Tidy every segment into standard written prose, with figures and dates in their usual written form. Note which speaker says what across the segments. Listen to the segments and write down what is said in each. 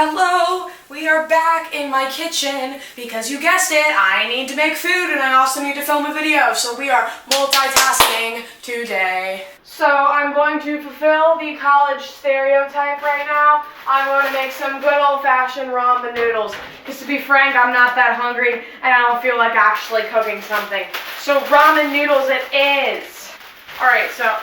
Speaker 1: Hello, we are back in my kitchen because you guessed it, I need to make food and I also need to film a video, so we are multitasking today. So I'm going to fulfill the college stereotype right now. I'm going to make some good old-fashioned ramen noodles because to be frank, I'm not that hungry and I don't feel like actually cooking something. So ramen noodles it is. Alright, So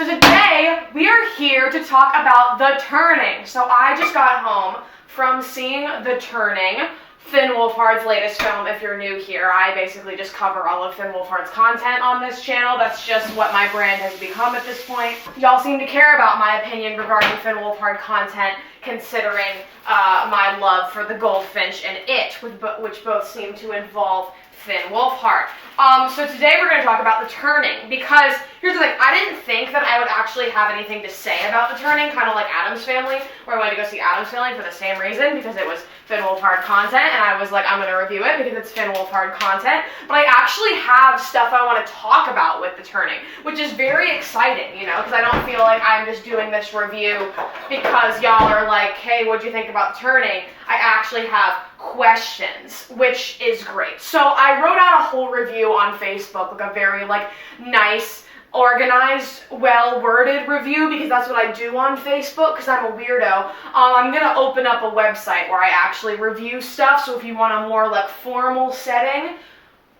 Speaker 1: today, we are here to talk about The Turning. So I just got home from seeing The Turning, Finn Wolfhard's latest film. If you're new here, I basically just cover all of Finn Wolfhard's content on this channel. That's just what my brand has become at this point. Y'all seem to care about my opinion regarding Finn Wolfhard content, considering my love for The Goldfinch and It, which both seem to involve Finn Wolfhard. So today we're going to talk about The Turning, because here's the thing, I didn't think that I would actually have anything to say about The Turning, kind of like Addams Family, where I went to go see Addams Family for the same reason, because it was Finn Wolfhard content, and I was like, I'm going to review it because it's Finn Wolfhard content, but I actually have stuff I want to talk about with The Turning, which is very exciting, you know, because I don't feel like I'm just doing this review because y'all are like, hey, what'd you think about The Turning? I actually have questions, which is great. So I wrote out a whole review on Facebook, like a very nice, organized, well-worded review, because that's what I do on Facebook, because I'm a weirdo. I'm going to open up a website where I actually review stuff, so if you want a more formal setting,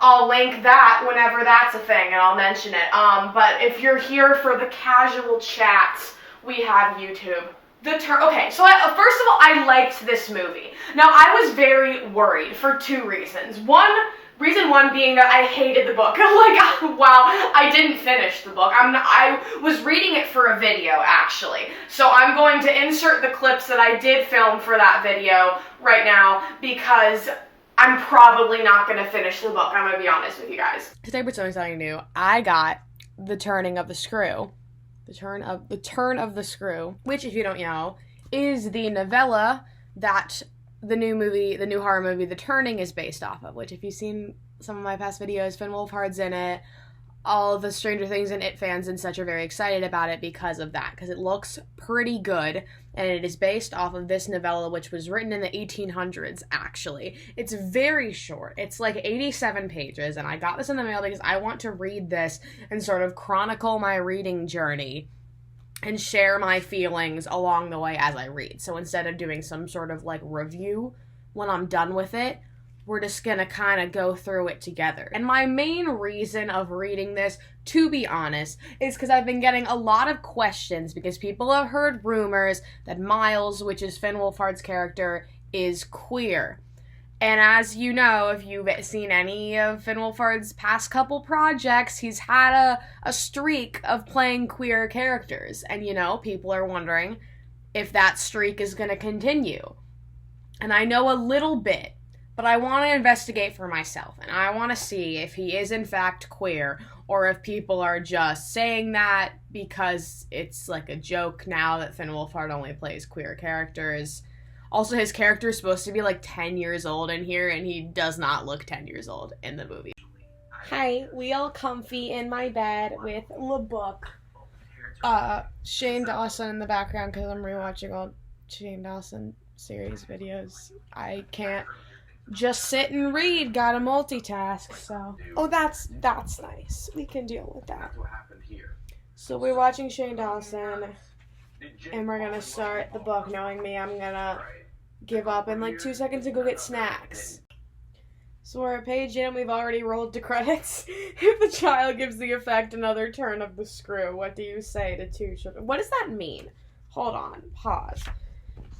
Speaker 1: I'll link that whenever that's a thing, and I'll mention it. But if you're here for the casual chats, we have YouTube. Okay, so first of all, I liked this movie. Now, I was very worried for two reasons. Reason one being that I hated the book. Wow, I didn't finish the book. I was reading it for a video, actually. So I'm going to insert the clips that I did film for that video right now, because I'm probably not going to finish the book. I'm going to be honest with you guys. Today we're doing something new. I got The Turning of the Screw. The Turn of the Screw, which, if you don't know, is the novella that the new horror movie, The Turning, is based off of, which, if you've seen some of my past videos, Finn Wolfhard's in it. All the Stranger Things and It fans and such are very excited about it because of that, because it looks pretty good, and it is based off of this novella, which was written in the 1800s, actually. It's very short. It's 87 pages, and I got this in the mail because I want to read this and sort of chronicle my reading journey and share my feelings along the way as I read. So instead of doing some sort of review when I'm done with it, we're just gonna kind of go through it together. And my main reason of reading this, to be honest, is because I've been getting a lot of questions because people have heard rumors that Miles, which is Finn Wolfhard's character, is queer. And as you know, if you've seen any of Finn Wolfhard's past couple projects, he's had a streak of playing queer characters. And, people are wondering if that streak is going to continue. And I know a little bit, but I want to investigate for myself. And I want to see if he is in fact queer, or if people are just saying that because it's a joke now that Finn Wolfhard only plays queer characters. Also, his character is supposed to be 10 years old in here, and he does not look 10 years old in the movie. Hi, we all comfy in my bed with the book. Shane Dawson in the background because I'm rewatching all Shane Dawson series videos. I can't just sit and read, gotta multitask, so. Oh, that's nice. We can deal with that. So we're watching Shane Dawson, and we're gonna start the book. Knowing me, I'm gonna give up in 2 seconds and go get snacks. So we're a page in, we've already rolled to credits. If the child gives the effect another turn of the screw, what do you say to two children? What does that mean? Hold on, pause.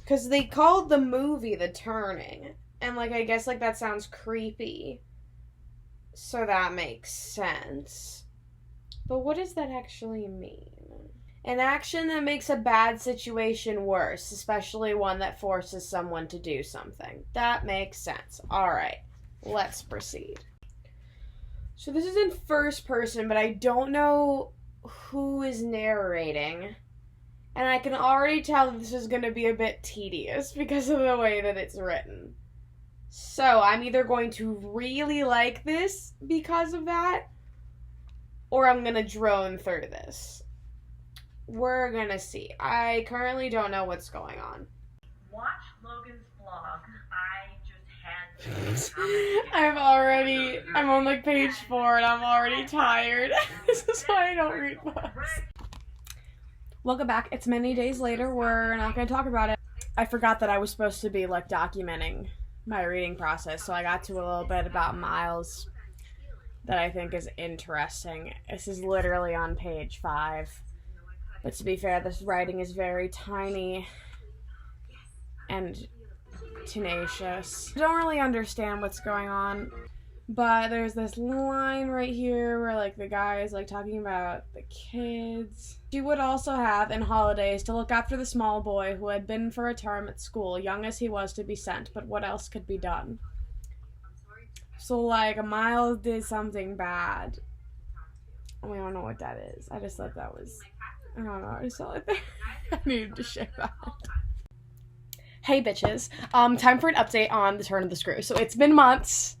Speaker 1: Because they called the movie The Turning, and I guess that sounds creepy. So that makes sense. But what does that actually mean? An action that makes a bad situation worse, especially one that forces someone to do something. That makes sense. Alright, let's proceed. So this is in first person, but I don't know who is narrating. And I can already tell that this is going to be a bit tedious because of the way that it's written. So I'm either going to really like this because of that, or I'm gonna drone through this. We're gonna see. I currently don't know what's going on.
Speaker 2: Watch Logan's vlog. I just had to.
Speaker 1: I'm on like page 4 and I'm already tired. This is why I don't read books. Welcome back. It's many days later. We're not gonna talk about it. I forgot that I was supposed to be like documenting my reading process, so I got to a little bit about Miles that I think is interesting. This is literally on page 5. But to be fair, this writing is very tiny and tenacious. I don't really understand what's going on, but there's this line right here where like the guy is like talking about the kids. She would also have, in holidays, to look after the small boy who had been for a term at school, young as he was to be sent, but what else could be done? So like, Miles did something bad. We don't know what that is. I just thought that was, I don't know, I just felt like I needed to share that. Hey bitches, time for an update on The Turn of the Screw. So it's been months.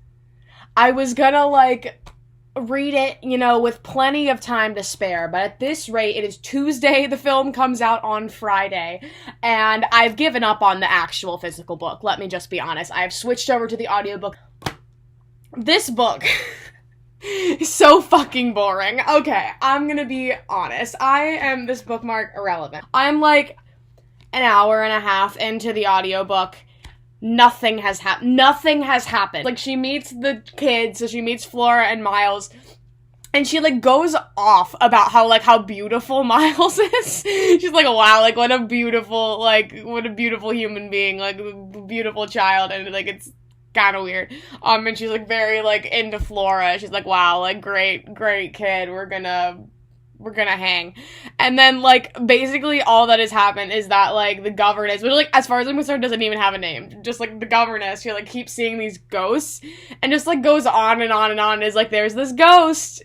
Speaker 1: I was gonna like read it, you know, with plenty of time to spare, but at this rate, it is Tuesday, the film comes out on Friday, and I've given up on the actual physical book, let me just be honest. I've switched over to the audiobook. This book is so fucking boring. Okay, I'm gonna be honest. I am this bookmark irrelevant. I'm like an hour and a half into the audiobook. Nothing has happened. Like, she meets the kids, so she meets Flora and Miles, and she, like, goes off about how beautiful Miles is. She's like, wow, like, what a beautiful human being, like, beautiful child, and, like, it's kind of weird. And she's, like, very, like, into Flora. She's like, wow, like, great kid, we're gonna hang. And then, like, basically all that has happened is that, like, the governess, which, like, as far as I'm concerned, doesn't even have a name. Just, like, the governess, she, like, keeps seeing these ghosts, and just, like, goes on and on and on, and is like, there's this ghost.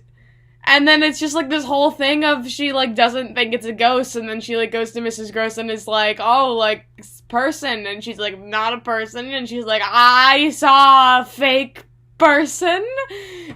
Speaker 1: And then it's just, like, this whole thing of she, like, doesn't think it's a ghost, and then she, like, goes to Mrs. Gross and is like, oh, like, person, and she's like, not a person, and she's like, I saw a fake person,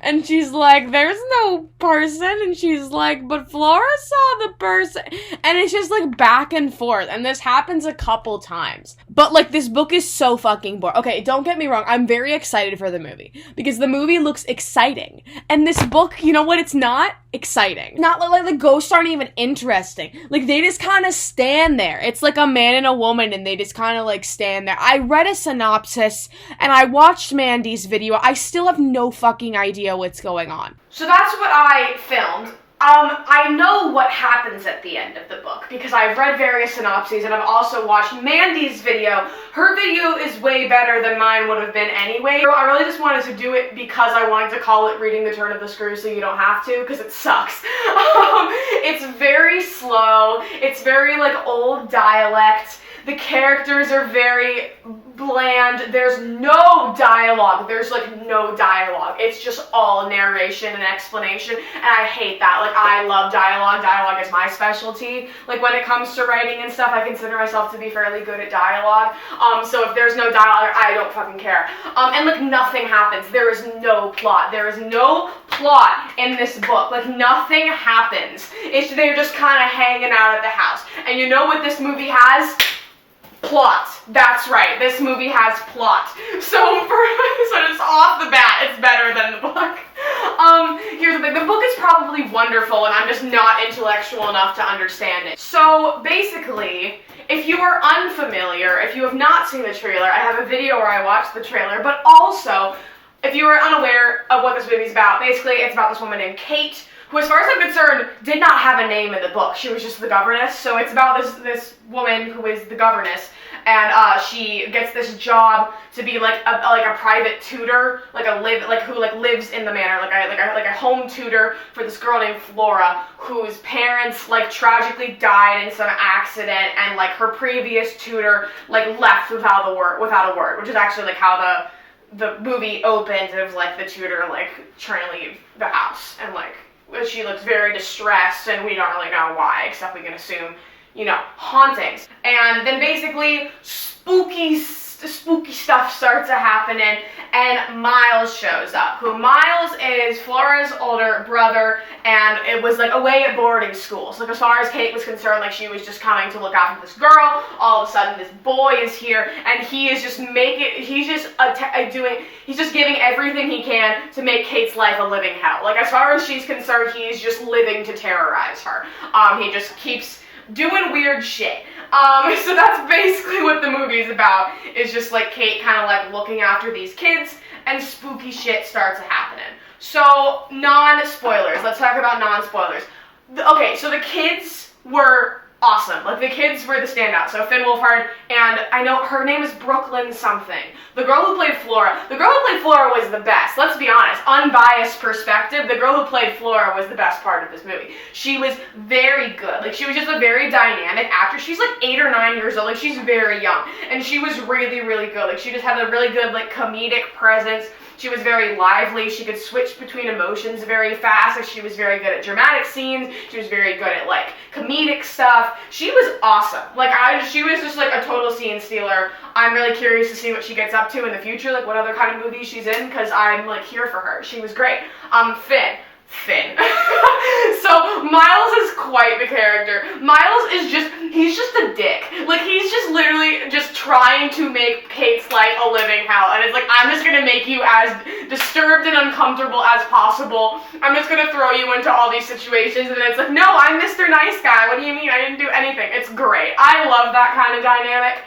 Speaker 1: and she's like, there's no person, and she's like, but Flora saw the person, and it's just like back and forth, and this happens a couple times, but like this book is so fucking boring. Okay, don't get me wrong, I'm very excited for the movie, because the movie looks exciting, and this book, you know what, it's not exciting. Not like the ghosts aren't even interesting, like they just kind of stand there. It's like a man and a woman, and they just kind of like stand there. I read a synopsis, and I watched Mandy's video. I still have no fucking idea what's going on. So that's what I filmed. I know what happens at the end of the book because I've read various synopses and I've also watched Mandy's video. Her video is way better than mine would have been anyway. I really just wanted to do it because I wanted to call it Reading the Turn of the Screw so you don't have to, because it sucks. It's very slow. It's very like old dialect. The characters are very bland. There's no dialogue. There's like no dialogue. It's just all narration and explanation, and I hate that. Like, I love dialogue. Dialogue is my specialty. Like, when it comes to writing and stuff, I consider myself to be fairly good at dialogue. So if there's no dialogue, I don't fucking care. And like nothing happens. There is no plot. There is no plot in this book. Like, nothing happens. They're just kind of hanging out at the house. And you know what this movie has? Plot. That's right. This movie has plot. So just off the bat, it's better than the book. Here's the thing. The book is probably wonderful, and I'm just not intellectual enough to understand it. So basically, if you are unfamiliar, if you have not seen the trailer, I have a video where I watched the trailer, but also, if you are unaware of what this movie's about, basically it's about this woman named Kate, who, as far as I'm concerned, did not have a name in the book. She was just the governess. So it's about this woman who is the governess, and she gets this job to be like a private tutor, who lives in the manor, like a home tutor for this girl named Flora, whose parents like tragically died in some accident, and like her previous tutor like left without a word, which is actually like how the movie opens. It was like the tutor like trying to leave the house, and like she looks very distressed, and we don't really know why, except we can assume, you know, hauntings. And then basically spooky spooky stuff starts happening, and Miles shows up, who Miles is Flora's older brother, and it was like away at boarding school. So like as far as Kate was concerned, like she was just coming to look after this girl. All of a sudden this boy is here, and he is just he's just giving everything he can to make Kate's life a living hell. Like as far as she's concerned, he's just living to terrorize her. He just keeps doing weird shit. So that's basically what the movie's about, is just like Kate kind of like looking after these kids, and spooky shit starts happening. So, non-spoilers. Let's talk about non-spoilers. Okay, so the kids were awesome. Like, the kids were the standout. So, Finn Wolfhard, and I know her name is Brooklyn something. The girl who played Flora was the best. Let's be honest. Unbiased perspective, the girl who played Flora was the best part of this movie. She was very good. Like, she was just a very dynamic actress. She's like 8 or 9 years old. Like, she's very young. And she was really, really good. Like, she just had a really good, like, comedic presence. She was very lively. She could switch between emotions very fast. Like, she was very good at dramatic scenes. She was very good at, like, comedic stuff. She was awesome. Like, she was just, like, a total scene stealer. I'm really curious to see what she gets up to in the future, like, what other kind of movies she's in, because I'm, like, here for her. She was great. Finn. So, Miles is quite the character. Miles is he's just a dick. Like, he's just literally just trying to make Kate's life a living hell. And it's like, I'm just gonna make you as disturbed and uncomfortable as possible. I'm just gonna throw you into all these situations. And it's like, no, I'm Mr. Nice Guy. What do you mean? I didn't do anything. It's great. I love that kind of dynamic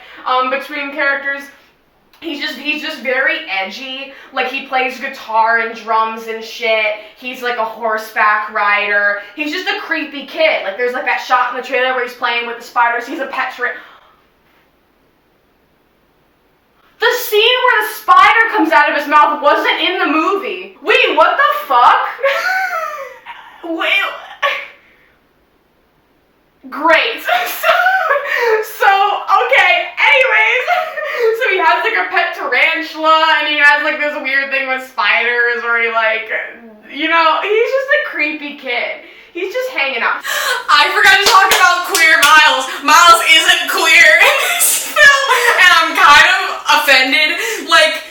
Speaker 1: between characters. He's just very edgy. Like, he plays guitar and drums and shit. He's like a horseback rider. He's just a creepy kid. Like, there's like that shot in the trailer where he's playing with the spiders. He's a pet The scene where the spider comes out of his mouth wasn't in the movie. Wait, what the fuck? Wait. Great. So, okay, anyways, so he has like a pet tarantula, and he has like this weird thing with spiders where he like, you know, he's just a creepy kid. He's just hanging out. I forgot to talk about queer Miles. Miles isn't queer in this film, and I'm kind of offended. Like,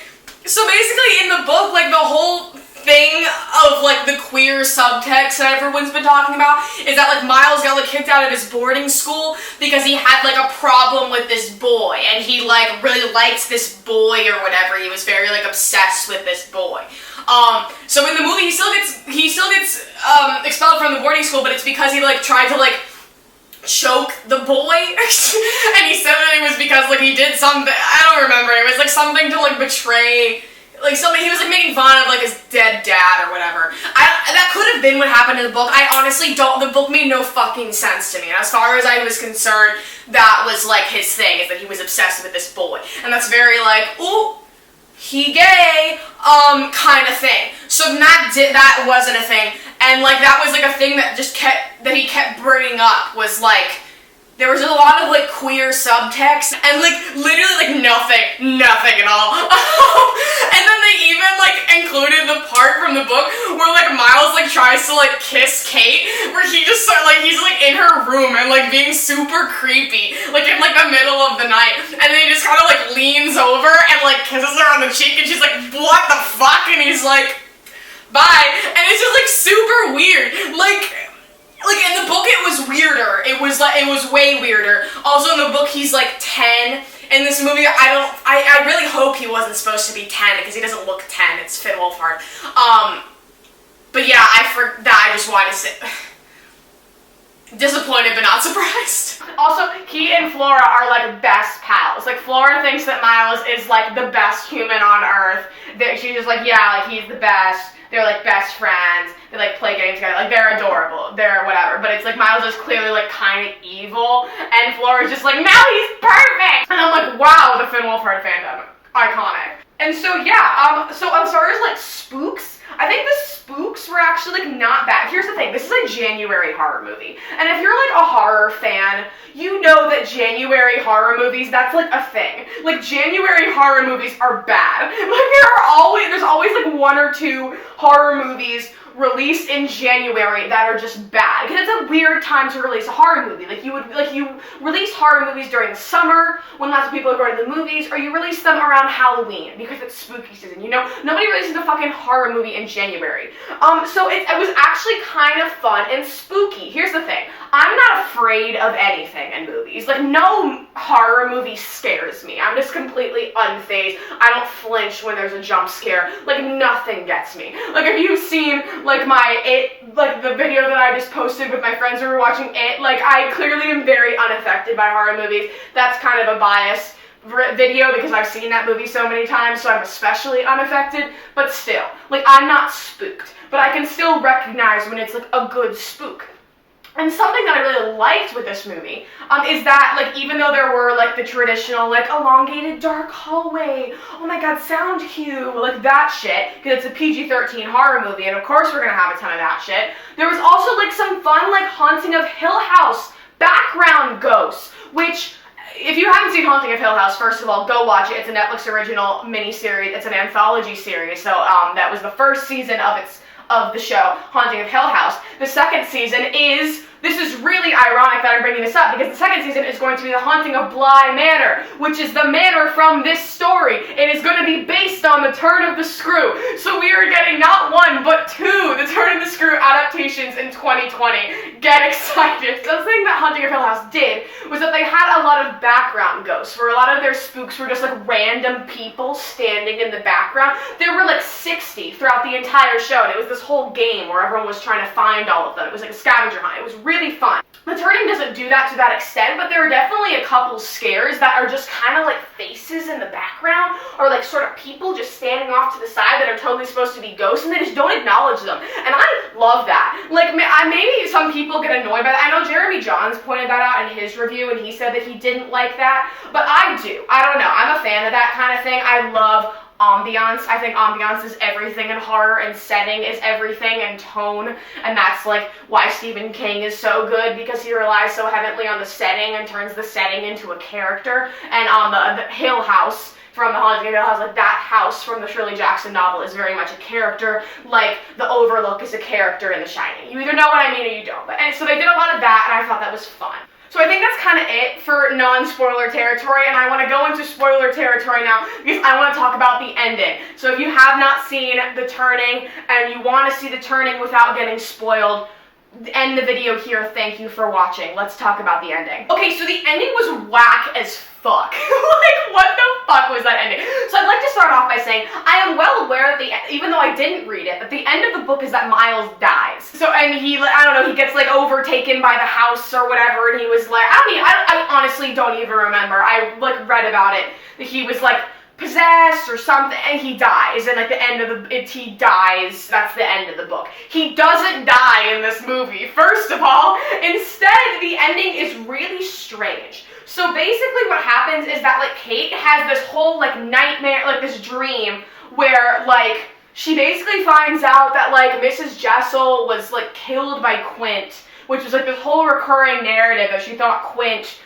Speaker 1: so basically in the book, like the whole thing of like the queer subtext that everyone's been talking about is that like Miles got like kicked out of his boarding school because he had like a problem with this boy, and he like really liked this boy or whatever. He was very like obsessed with this boy. So in the movie he still gets expelled from the boarding school, but it's because he like tried to like choke the boy and he said that it was because like he did something, I don't remember, it was like something to like betray. Like, somebody, he was, like, making fun of, like, his dead dad or whatever. That could have been what happened in the book. I honestly don't, the book made no fucking sense to me. And as far as I was concerned, that was, like, his thing, is that he was obsessed with this boy. And that's very, like, ooh, he gay, kind of thing. So that wasn't a thing. And, like, that was, like, a thing that he kept bringing up, was, like, there was a lot of, like, queer subtext, and, like, literally, like, nothing at all. And then they even, like, included the part from the book where, like, Miles, like, tries to, like, kiss Kate, where he just, like, he's, like, in her room and, like, being super creepy, like, in, like, the middle of the night, and then he just kind of, like, leans over and, like, kisses her on the cheek, and she's like, what the fuck? And he's like, bye. And it's just, like, super weird. Like, in the book, it was weirder. It was way weirder. Also, in the book, he's, like, 10. In this movie, I really hope he wasn't supposed to be 10, because he doesn't look 10. It's Finn Wolfhard. But yeah, I just wanted to say, disappointed but not surprised. Also, he and Flora are, like, best pals. Like, Flora thinks that Miles is, like, the best human on Earth. She's just like, yeah, like, he's the best. They're, like, best friends. They, like, play games together. Like, they're adorable. They're whatever. But it's, like, Miles is clearly, like, kind of evil. And Flora's just like, now he's perfect! And I'm like, wow, the Finn Wolfhard fandom. Iconic. And so, yeah, so as far as, like, spooks, I think the spooks were actually, like, not bad. here's the thing, this is a January horror movie. And if you're like a horror fan, you know that January horror movies, that's like a thing. Like January horror movies are bad. Like there's always like one or two horror movies released in January that are just bad. Because it's a weird time to release a horror movie. You release horror movies during the summer when lots of people are going to the movies, or you release them around Halloween because it's spooky season. You know, nobody releases a fucking horror movie in January. So it was actually kind of fun and spooky. Here's the thing. I'm not afraid of anything in movies. Like, no horror movie scares me. I'm just completely unfazed. I don't flinch when there's a jump scare. Like, nothing gets me. Like, if you've seen, like, the video that I just posted with my friends who were watching It, like, I clearly am very unaffected by horror movies. That's kind of a bias video because I've seen that movie so many times, so I'm especially unaffected, but still, like, I'm not spooked, but I can still recognize when it's, like, a good spook. And something that I really liked with this movie is that, like, even though there were, like, the traditional, like, elongated dark hallway, oh my god, sound cue, like, that shit, because it's a PG-13 horror movie, and of course we're gonna have a ton of that shit, there was also, like, some fun, like, Haunting of Hill House background ghosts, which, if you haven't seen Haunting of Hill House, first of all, go watch it. It's a Netflix original miniseries. It's an anthology series, so that was the first season of the show, Haunting of Hill House. The second season is, this is really ironic that I'm bringing this up, because the second season is going to be The Haunting of Bly Manor, which is the manor from this story. It is going to be based on The Turn of the Screw. So we are getting not one, but two The Turn of the Screw adaptations in 2020. Get excited. The thing that Haunting of Hill House did was that they had a lot of background ghosts, where a lot of their spooks were just like random people standing in the background. There were like 60 throughout the entire show, and it was this whole game where everyone was trying to find all of them. It was like a scavenger hunt. It was really fun. The Turning doesn't do that to that extent, but there are definitely a couple scares that are just kind of like faces in the background, or like sort of people just standing off to the side that are totally supposed to be ghosts, and they just don't acknowledge them. And I love that. Like, maybe some people get annoyed by that. I know Jeremy Johns pointed that out in his review, and he said that he didn't like that, but I do. I don't know. I'm a fan of that kind of thing. I love ambience. I think ambience is everything in horror, and setting is everything, and tone, and that's like why Stephen King is so good, because he relies so heavily on the setting and turns the setting into a character. And on the Hill House from The Haunting of Hill House, like that house from the Shirley Jackson novel is very much a character, like the Overlook is a character in The Shining. You either know what I mean or you don't. And so they did a lot of that, and I thought that was fun. So I think that's kind of it for non-spoiler territory, and I want to go into spoiler territory now because I want to talk about the ending. So if you have not seen The Turning and you want to see The Turning without getting spoiled, end the video here. Thank you for watching. Let's talk about the ending. Okay, so the ending was whack as fuck. Like, what the fuck was that ending? So I'd like to start off by saying I am well aware that even though I didn't read it, that the end of the book is that Miles dies. So, and he, I don't know, he gets like overtaken by the house or whatever, and he was like, I honestly don't even remember. I like read about it. He was like possessed or something, and he dies, and like the end of he dies. That's the end of the book. He doesn't die in this movie, first of all. Instead, the ending is really strange. So basically what happens is that like Kate has this whole like nightmare, like this dream where like she basically finds out that like Mrs. Jessel was like killed by Quint, which was like this whole recurring narrative that she thought Quint,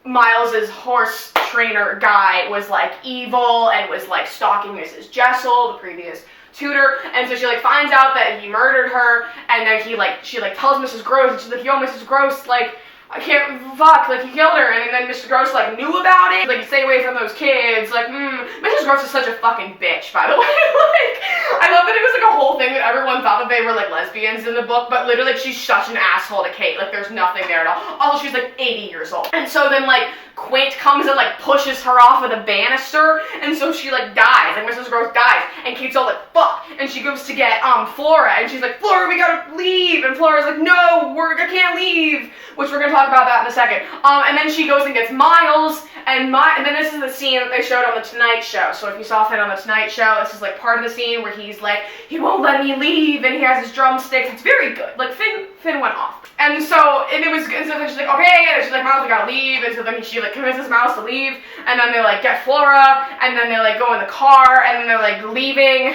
Speaker 1: Miles's horse trainer guy was like evil and was like stalking Mrs. Jessel, the previous tutor, and so she like finds out that he murdered her, and then she tells Mrs. Gross, and she's like, yo, Mrs. Gross, like, I can't, fuck, like, he killed her, and then Mrs. Gross, like, knew about it, like, stay away from those kids, like, Mrs. Gross is such a fucking bitch, by the way, like, I love that it was, like, a whole thing that everyone thought that they were, like, lesbians in the book, but literally, like, she's such an asshole to Kate, like, there's nothing there at all. Also, she's, like, 80 years old, and so then, like, Quint comes and, like, pushes her off of the banister, and so she, like, dies, and Mrs. Gross dies, and Kate's all like, fuck, and she goes to get, Flora, and she's like, Flora, we gotta leave, and Flora's like, no, I can't leave, which we're gonna talk about that in a second, and then she goes and gets Miles, and then this is the scene that they showed on The Tonight Show, so if you saw Finn on The Tonight Show, this is, like, part of the scene where he's like, he won't let me leave, and he has his drumsticks, it's very good, like, Finn went off, and so then she's like, okay, and she's like, Miles, we gotta leave, and so then she, like, convinces Miles to leave, and then they, like, get Flora, and then they, like, go in the car, and then they're, like, leaving.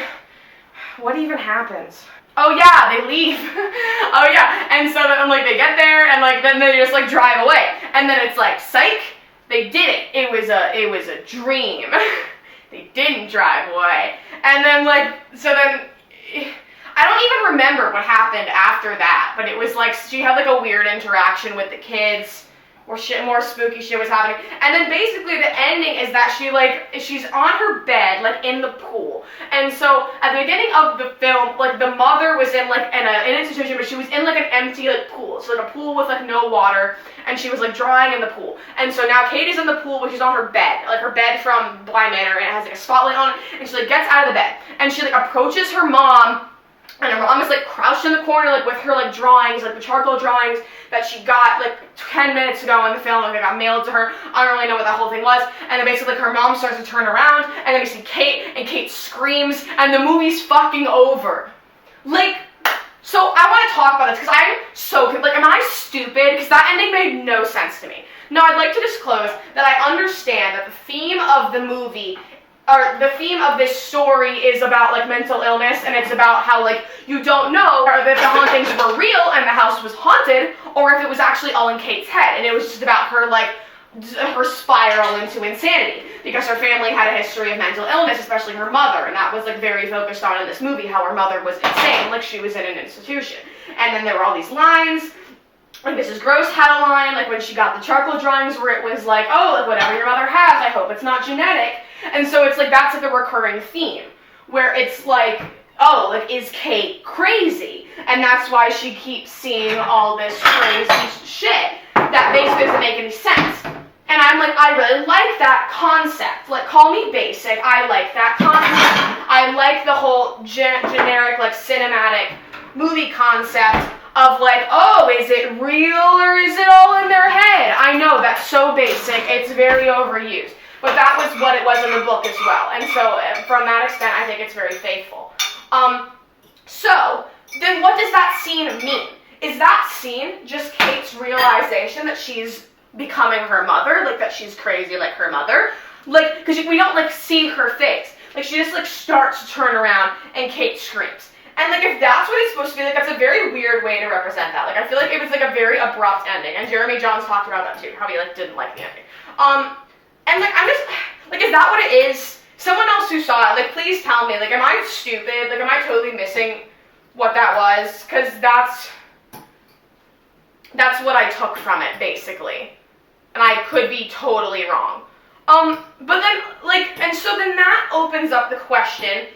Speaker 1: What even happens? Oh yeah, they leave. Oh yeah, and so then like they get there and like then they just like drive away, and then it's like psych, they did it. It was a dream. They didn't drive away, and then like so then. I don't even remember what happened after that, but it was like she had like a weird interaction with the kids, or shit, more spooky shit was happening. And then basically the ending is that she's on her bed, like in the pool. And so at the beginning of the film, like the mother was in like an institution, but she was in like an empty like pool. So like a pool with like no water, and she was like drying in the pool. And so now Kate is in the pool, but she's on her bed, like her bed from Bly Manor, and it has like a spotlight on it. And she like gets out of the bed, and she like approaches her mom. And her mom is like crouched in the corner, like with her like drawings, like the charcoal drawings that she got like 10 minutes ago in the film, like they got mailed to her. I don't really know what that whole thing was. And then basically like, her mom starts to turn around, and then we see Kate, and Kate screams, and the movie's fucking over. Like, so I want to talk about this because I'm so like, am I stupid? Because that ending made no sense to me. Now I'd like to disclose that I understand that the theme of the movie. Or the theme of this story is about like mental illness, and it's about how like you don't know if the hauntings were real and the house was haunted, or if it was actually all in Kate's head, and it was just about her like her spiral into insanity, because her family had a history of mental illness, especially her mother, and that was like very focused on in this movie, how her mother was insane, like she was in an institution. And then there were all these lines. Like Mrs. Gross had a line, like when she got the charcoal drawings, where it was like, oh, like whatever your mother has, I hope it's not genetic. And so it's like, that's like a recurring theme, where it's like, oh, like, is Kate crazy? And that's why she keeps seeing all this crazy shit that basically doesn't make any sense. And I'm like, I really like that concept. Like, call me basic, I like that concept. I like the whole generic, like, cinematic movie concept of like, oh, is it real or is it all in their head? I know, that's so basic, it's very overused. But that was what it was in the book as well. And so from that extent, I think it's very faithful. So then what does that scene mean? Is that scene just Kate's realization that she's becoming her mother? Like that she's crazy like her mother? Like, because we don't like see her face. Like she just like starts to turn around and Kate screams. And like if that's what it's supposed to be, like that's a very weird way to represent that. Like I feel like it was like a very abrupt ending. And Jeremy Johns talked about that too, how he like didn't like the ending. And like, I'm just, like, is that what it is? Someone else who saw it, like, please tell me, like, am I stupid? Like, am I totally missing what that was? Because that's what I took from it, basically. And I could be totally wrong. But then, like, and so then that opens up the question,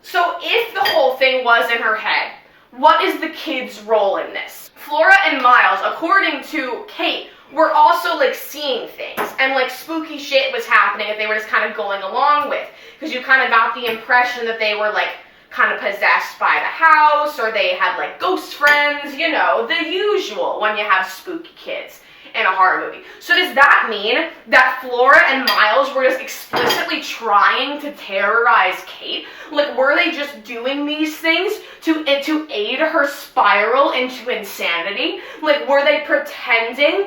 Speaker 1: so if the whole thing was in her head, what is the kid's role in this? Flora and Miles, according to Kate, were also like seeing things, and like spooky shit was happening that they were just kind of going along with, because you kind of got the impression that they were like kind of possessed by the house, or they had like ghost friends, you know, the usual when you have spooky kids in a horror movie. So does that mean that Flora and Miles were just explicitly trying to terrorize Kate? Like, were they just doing these things to aid her spiral into insanity? Like, were they pretending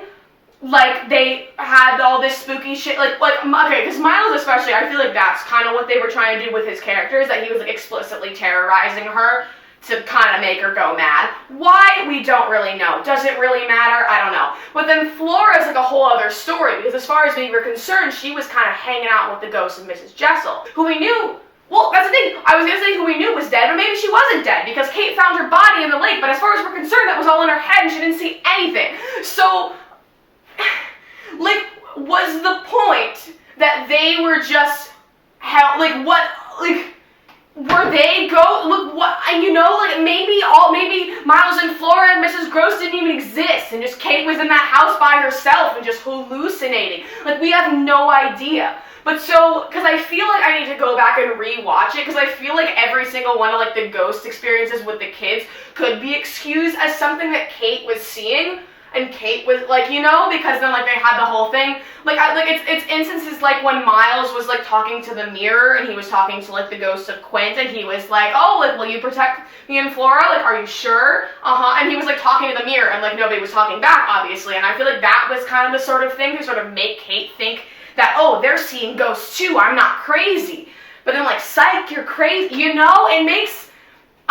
Speaker 1: like they had all this spooky shit, like, okay, because Miles especially, I feel like that's kind of what they were trying to do with his characters, that he was, like, explicitly terrorizing her to kind of make her go mad. Why? We don't really know. Does it really matter? I don't know. But then Flora's, like, a whole other story, because as far as we were concerned, she was kind of hanging out with the ghost of Mrs. Jessel, who we knew, well, that's the thing, I was going to say who we knew was dead, but maybe she wasn't dead, because Kate found her body in the lake, but as far as we're concerned, that was all in her head, and she didn't see anything. So, like, was the point that they were just, like, what, like, were they look, what, you know, like, maybe Miles and Flora and Mrs. Gross didn't even exist, and just Kate was in that house by herself and just hallucinating. Like, we have no idea. But so, because I feel like I need to go back and re-watch it, because I feel like every single one of, like, the ghost experiences with the kids could be excused as something that Kate was seeing. And Kate was, like, you know, because then, like, they had the whole thing. Like, it's instances like when Miles was, like, talking to the mirror, and he was talking to, like, the ghost of Quint, and he was like, oh, like, will you protect me and Flora? Like, are you sure? And he was, like, talking to the mirror, and, like, nobody was talking back, obviously. And I feel like that was kind of the sort of thing to sort of make Kate think that, oh, they're seeing ghosts too, I'm not crazy. But then, like, psych, you're crazy, you know? It makes,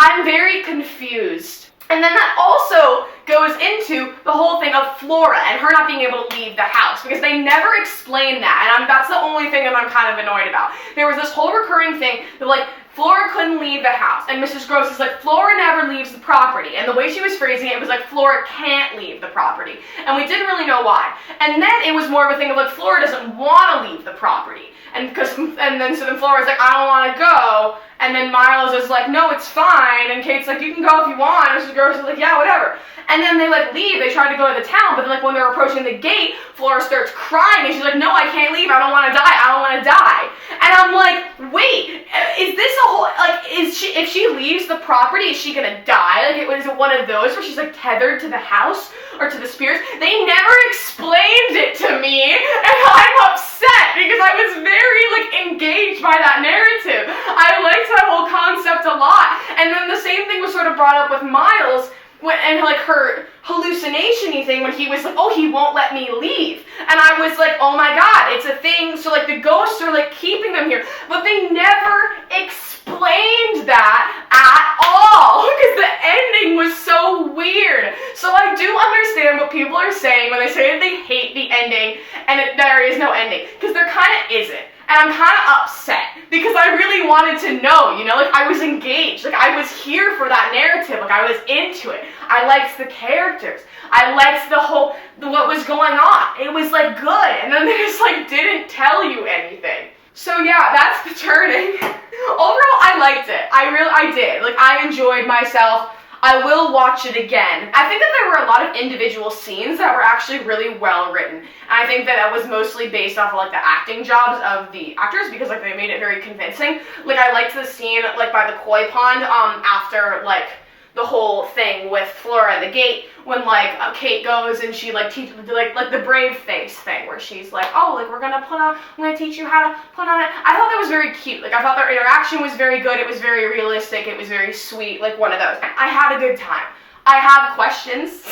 Speaker 1: I'm very confused. And then that also goes into the whole thing of Flora and her not being able to leave the house, because they never explain that, and that's the only thing that I'm kind of annoyed about. There was this whole recurring thing that, like, Flora couldn't leave the house, and Mrs. Gross is like, Flora never leaves the property, and the way she was phrasing it was like, Flora can't leave the property, and we didn't really know why. And then it was more of a thing of like, Flora doesn't want to leave the property, and then Flora's like, I don't want to go. And then Miles is like, no, it's fine. And Kate's like, you can go if you want. And Mrs. Gross is like, yeah, whatever. And then they like leave. They try to go to the town, but then like when they're approaching the gate, Flora starts crying and she's like, no, I can't leave. I don't want to die. I don't want to die. And I'm like, wait, is this a whole, like, if she leaves the property, is she gonna die? Like, is it one of those where she's like tethered to the house or to the spirits? They never explained it to me, and I'm upset because I was very like engaged by that narrative. I liked that whole concept a lot. And then the same thing was sort of brought up with Miles and like her hallucination-y thing when he was like, oh, he won't let me leave. And I was like, oh my god, it's a thing. So like the ghosts are like keeping them here. But they never explained that at all because the ending was so weird. So I do understand what people are saying when they say that they hate the ending and there is no ending, because there kind of isn't. And I'm kind of upset because I really wanted to know, you know, like I was engaged, like I was here for that narrative, like I was into it. I liked the characters. I liked what was going on. It was like good, and then they just like didn't tell you anything. So yeah, that's The Turning. Overall, I liked it. I did. Like I enjoyed myself. I will watch it again. I think that there were a lot of individual scenes that were actually really well written. And I think that that was mostly based off of like the acting jobs of the actors, because like they made it very convincing. Like I liked the scene like by the koi pond after like the whole thing with Flora at the gate, when like Kate goes and she like teaches like the brave face thing where she's like, oh, like I'm gonna teach you how to put on it. I thought that was very cute. Like I thought their interaction was very good. It was very realistic. It was very sweet. Like one of those. I had a good time. I have questions.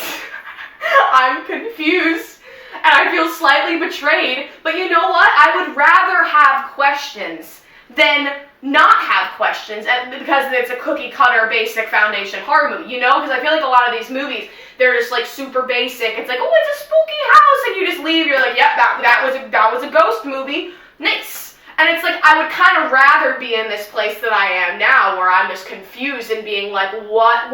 Speaker 1: I'm confused. And I feel slightly betrayed. But you know what? I would rather have questions than not have questions, because it's a cookie cutter basic foundation horror movie, you know, because I feel like a lot of these movies, they're just like super basic. It's like, oh, it's a spooky house, and you just leave, you're like, yep, that was a ghost movie, nice. And it's like, I would kind of rather be in this place that I am now, where I'm just confused and being like, what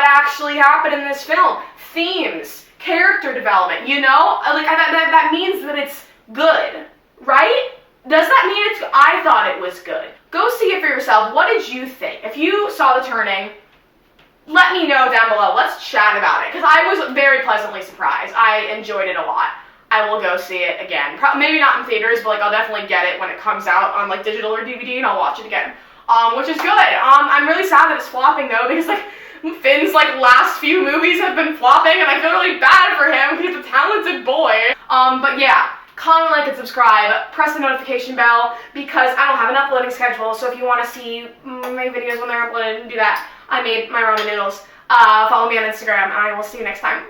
Speaker 1: actually happened in this film? Themes, character development, you know, like that means that it's good, right? Does that mean I thought it was good. Go see it for yourself. What did you think? If you saw The Turning, let me know down below. Let's chat about it, because I was very pleasantly surprised. I enjoyed it a lot. I will go see it again. Maybe not in theaters, but like I'll definitely get it when it comes out on like digital or DVD, and I'll watch it again. Which is good. I'm really sad that it's flopping though, because like Finn's like last few movies have been flopping, and I feel really bad for him because he's a talented boy. But yeah. Comment, like, and subscribe. Press the notification bell, because I don't have an uploading schedule, so if you want to see my videos when they're uploaded, do that. I made my ramen noodles. Follow me on Instagram, and I will see you next time.